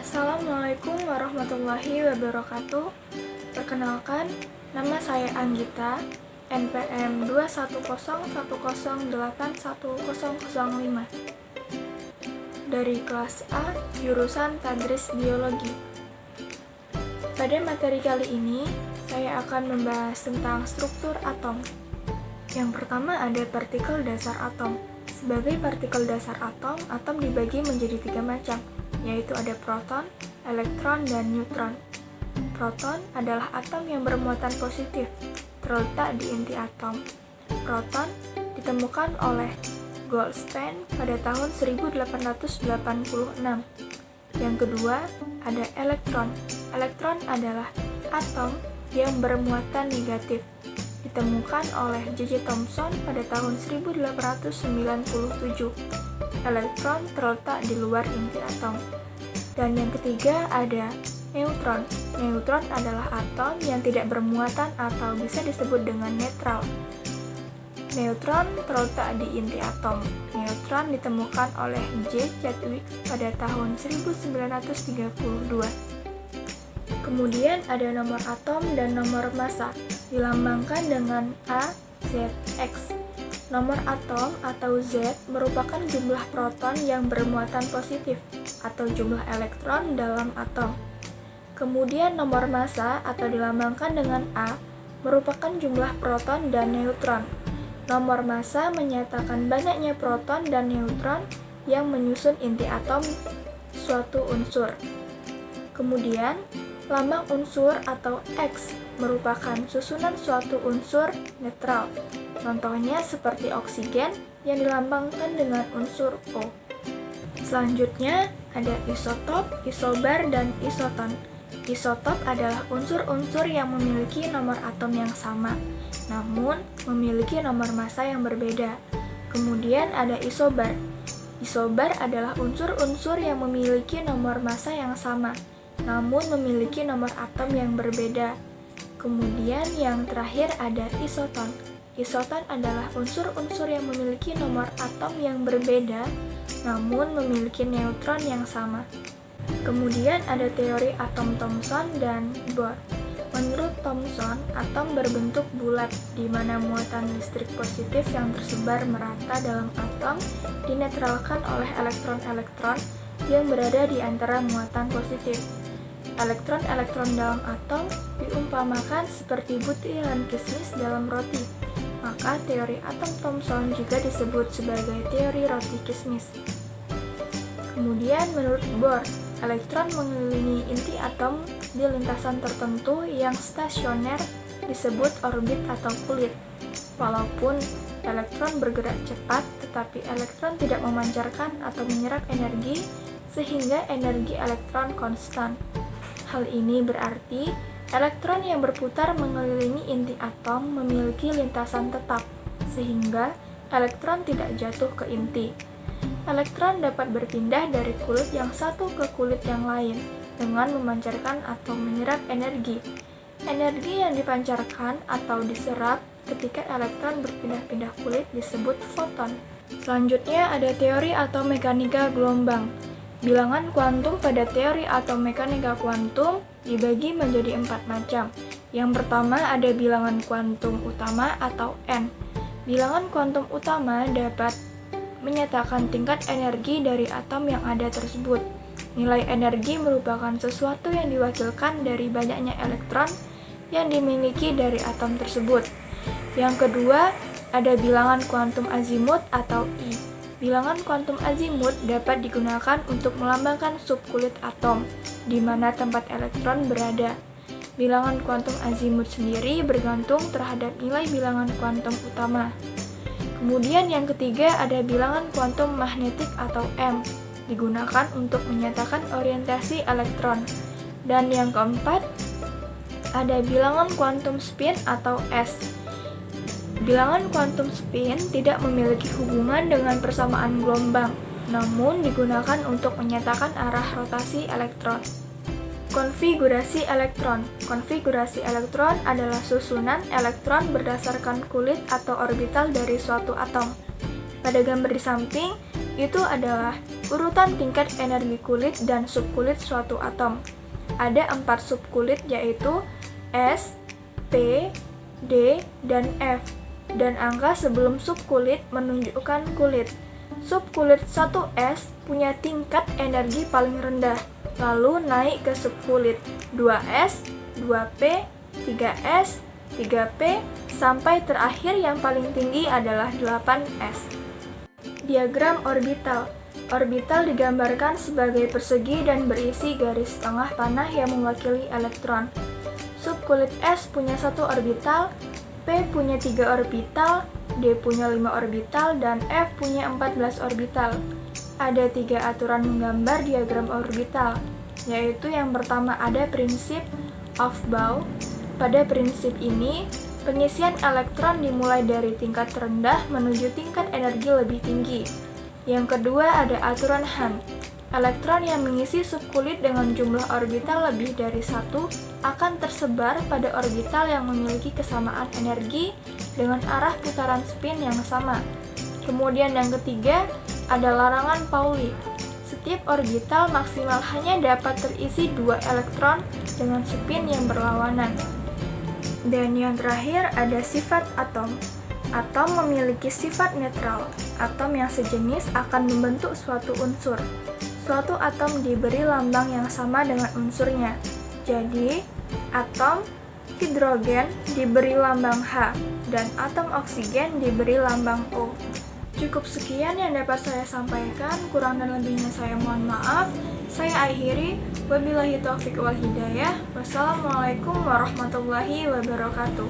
Assalamualaikum warahmatullahi wabarakatuh. Perkenalkan, nama saya Anggita, NPM 210108105 dari kelas A, jurusan Tadris Biologi. Pada materi kali ini, saya akan membahas tentang struktur atom. Yang pertama ada partikel dasar atom. Sebagai partikel dasar atom dibagi menjadi 3 macam, yaitu ada proton, elektron, dan neutron. Proton adalah atom yang bermuatan positif, terletak di inti atom. Proton ditemukan oleh Goldstein pada tahun 1886. Yang kedua, ada elektron. Elektron adalah atom yang bermuatan negatif, ditemukan oleh J.J. Thomson pada tahun 1897. Elektron terletak di luar inti atom. Dan yang ketiga ada neutron. Neutron adalah atom yang tidak bermuatan atau bisa disebut dengan netral. Neutron terletak di inti atom. Neutron ditemukan oleh J. Chadwick pada tahun 1932. Kemudian ada nomor atom dan nomor massa, dilambangkan dengan A, Z, X. Nomor atom atau Z merupakan jumlah proton yang bermuatan positif atau jumlah elektron dalam atom. Kemudian nomor massa atau dilambangkan dengan A merupakan jumlah proton dan neutron. Nomor massa menyatakan banyaknya proton dan neutron yang menyusun inti atom suatu unsur. Kemudian lambang unsur atau X merupakan susunan suatu unsur netral. Contohnya seperti oksigen yang dilambangkan dengan unsur O. Selanjutnya ada isotop, isobar, dan isoton. Isotop adalah unsur-unsur yang memiliki nomor atom yang sama, namun memiliki nomor massa yang berbeda. Kemudian ada isobar. Isobar adalah unsur-unsur yang memiliki nomor massa yang sama, namun memiliki nomor atom yang berbeda. Kemudian yang terakhir ada isoton. Isoton adalah unsur-unsur yang memiliki nomor atom yang berbeda, namun memiliki neutron yang sama. Kemudian ada teori atom Thomson dan Bohr. Menurut Thomson, atom berbentuk bulat, di mana muatan listrik positif yang tersebar merata dalam atom dinetralkan oleh elektron-elektron yang berada di antara muatan positif. Elektron-elektron dalam atom diumpamakan seperti butiran kismis dalam roti. Maka teori atom Thomson juga disebut sebagai teori roti kismis. Kemudian menurut Bohr, elektron mengelilingi inti atom di lintasan tertentu yang stasioner disebut orbit atau kulit. Walaupun elektron bergerak cepat, tetapi elektron tidak memancarkan atau menyerap energi, sehingga energi elektron konstan. Hal ini berarti elektron yang berputar mengelilingi inti atom memiliki lintasan tetap, sehingga elektron tidak jatuh ke inti. Elektron dapat berpindah dari kulit yang satu ke kulit yang lain dengan memancarkan atau menyerap energi. Energi yang dipancarkan atau diserap ketika elektron berpindah-pindah kulit disebut foton. Selanjutnya ada teori atau mekanika gelombang. Bilangan kuantum pada teori atau mekanika kuantum dibagi menjadi 4 macam. Yang pertama ada bilangan kuantum utama atau N. Bilangan kuantum utama dapat menyatakan tingkat energi dari atom yang ada tersebut. Nilai energi merupakan sesuatu yang diwakilkan dari banyaknya elektron yang dimiliki dari atom tersebut. Yang kedua ada bilangan kuantum azimut atau I. Bilangan kuantum azimut dapat digunakan untuk melambangkan subkulit atom, di mana tempat elektron berada. Bilangan kuantum azimut sendiri bergantung terhadap nilai bilangan kuantum utama. Kemudian yang ketiga ada bilangan kuantum magnetik atau M, digunakan untuk menyatakan orientasi elektron. Dan yang keempat ada bilangan kuantum spin atau S. Bilangan kuantum spin tidak memiliki hubungan dengan persamaan gelombang, namun digunakan untuk menyatakan arah rotasi elektron. Konfigurasi elektron. Konfigurasi elektron adalah susunan elektron berdasarkan kulit atau orbital dari suatu atom. Pada gambar di samping, itu adalah urutan tingkat energi kulit dan subkulit suatu atom. Ada 4 subkulit yaitu S, P, D, dan F. Dan angka sebelum subkulit menunjukkan kulit. Subkulit 1S punya tingkat energi paling rendah, lalu naik ke subkulit 2S, 2P, 3S, 3P, sampai terakhir yang paling tinggi adalah 8S. Diagram orbital. Orbital digambarkan sebagai persegi dan berisi garis tengah panah yang mewakili elektron. Subkulit S punya 1 orbital, P punya 3 orbital, D punya 5 orbital, dan F punya 14 orbital. Ada 3 aturan menggambar diagram orbital, yaitu yang pertama ada prinsip Aufbau. Pada prinsip ini, pengisian elektron dimulai dari tingkat terendah menuju tingkat energi lebih tinggi. Yang kedua ada aturan Hahn. Elektron yang mengisi subkulit dengan jumlah orbital lebih dari 1 akan tersebar pada orbital yang memiliki kesamaan energi dengan arah putaran spin yang sama. Kemudian yang ketiga ada larangan Pauli. Setiap orbital maksimal hanya dapat terisi 2 elektron dengan spin yang berlawanan. Dan yang terakhir ada sifat atom. Atom memiliki sifat netral. Atom yang sejenis akan membentuk suatu unsur. Suatu atom diberi lambang yang sama dengan unsurnya. Jadi, atom hidrogen diberi lambang H dan atom oksigen diberi lambang O. Cukup sekian yang dapat saya sampaikan, kurang dan lebihnya saya mohon maaf. Saya akhiri, wabillahi taufiq wal hidayah. Wassalamualaikum warahmatullahi wabarakatuh.